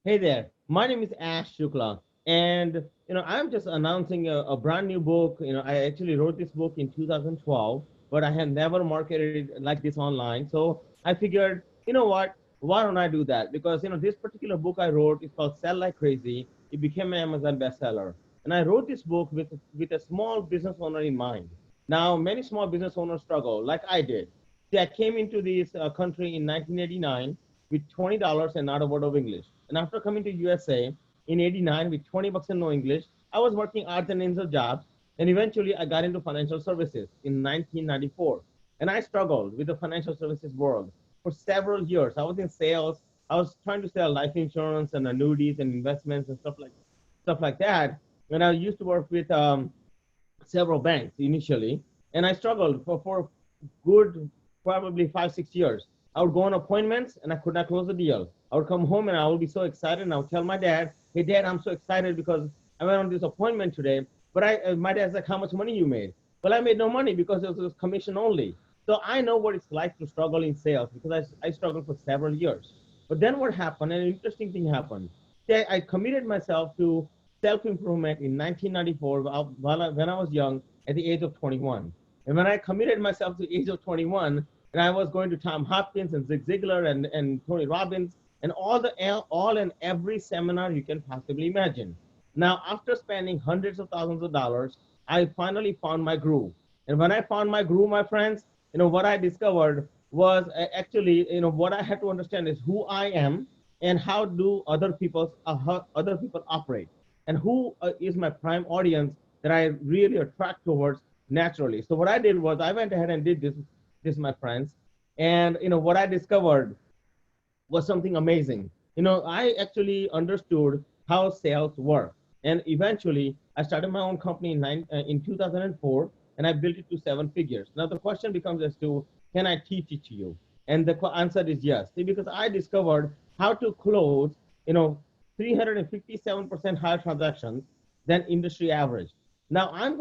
Hey there, my name is Ash Shukla, and I'm just announcing a brand new book. I actually wrote this book in 2012, but I have never marketed it like this online. So I figured, what? Why don't I do that? Because this particular book I wrote is called Sell Like Crazy. It became an Amazon bestseller, and I wrote this book with a small business owner in mind. Now, many small business owners struggle, like I did. See, I came into this country in 1989 with $20 and not a word of English. And after coming to USA in 89 with 20 bucks and no English, I was working odds and ends of jobs. And eventually I got into financial services in 1994. And I struggled with the financial services world for several years. I was in sales. I was trying to sell life insurance and annuities and investments and stuff like that. And I used to work with several banks initially, and I struggled for good probably 5 6 years. I would go on appointments and I could not close the deal. I would come home and I would be so excited, and I would tell my dad, "Hey, Dad, I'm so excited because I went on this appointment today." But my dad's like, "How much money you made?" Well, I made no money because it was commission only. So I know what it's like to struggle in sales because I struggled for several years. But then what happened? An interesting thing happened. I committed myself to self-improvement in 1994 when I was young at the age of 21. And when I committed myself to the age of 21, and I was going to Tom Hopkins and Zig Ziglar and Tony Robbins and all and every seminar you can possibly imagine. Now, after spending hundreds of thousands of dollars, I finally found my groove. And when I found my groove, my friends, what I discovered was actually, what I had to understand is who I am and how do how other people operate and who is my prime audience that I really attract towards naturally. So what I did was I went ahead and did this, my friends, and what I discovered was something amazing. I actually understood how sales work, and eventually I started my own company in 2004, and I built it to 7 figures. Now the question becomes as to can I teach it to you? And the answer is yes. See, because I discovered how to close, you know, 357% higher transactions than industry average. Now I'm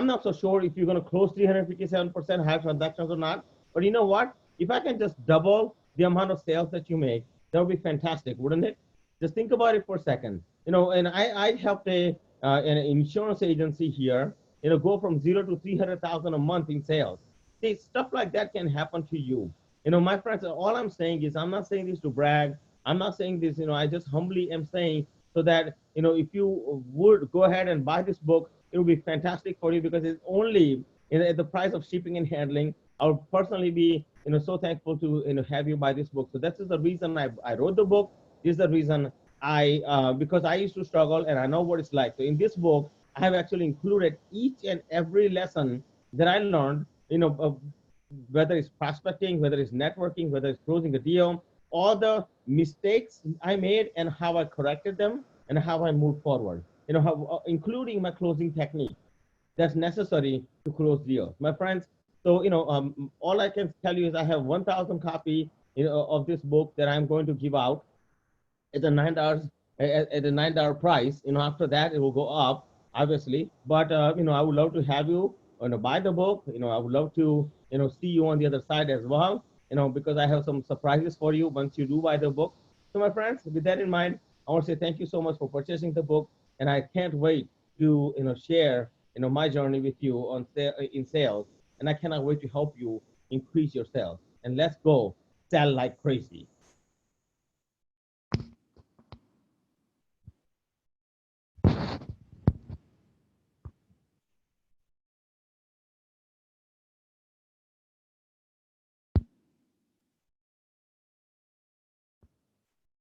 not so sure if you're gonna close 357% higher transactions or not. But you know what? If I can just double the amount of sales that you make, that would be fantastic, wouldn't it? Just think about it for a second. And I helped an insurance agency here, go from 0 to 300,000 a month in sales. See, stuff like that can happen to you. My friends, all I'm saying is I'm not saying this to brag. I'm not saying this, I just humbly am saying so that, if you would go ahead and buy this book, it would be fantastic for you because it's only at the price of shipping and handling. I would personally be, so thankful to, have you buy this book. So that's the reason I wrote the book. This is the reason because I used to struggle and I know what it's like. So in this book, I have actually included each and every lesson that I learned, whether it's prospecting, whether it's networking, whether it's closing a deal, all the mistakes I made and how I corrected them and how I moved forward. Including my closing technique that's necessary to close deals, my friends. So all I can tell you is I have 1,000 copy of this book that I'm going to give out at the $9 at the $9 price. After that it will go up, obviously. But I would love to have you buy the book. I would love to see you on the other side as well. Because I have some surprises for you once you do buy the book. So my friends, with that in mind, I want to say thank you so much for purchasing the book, and I can't wait to share my journey with you in sales, and I cannot wait to help you increase your sales. And let's go sell like crazy.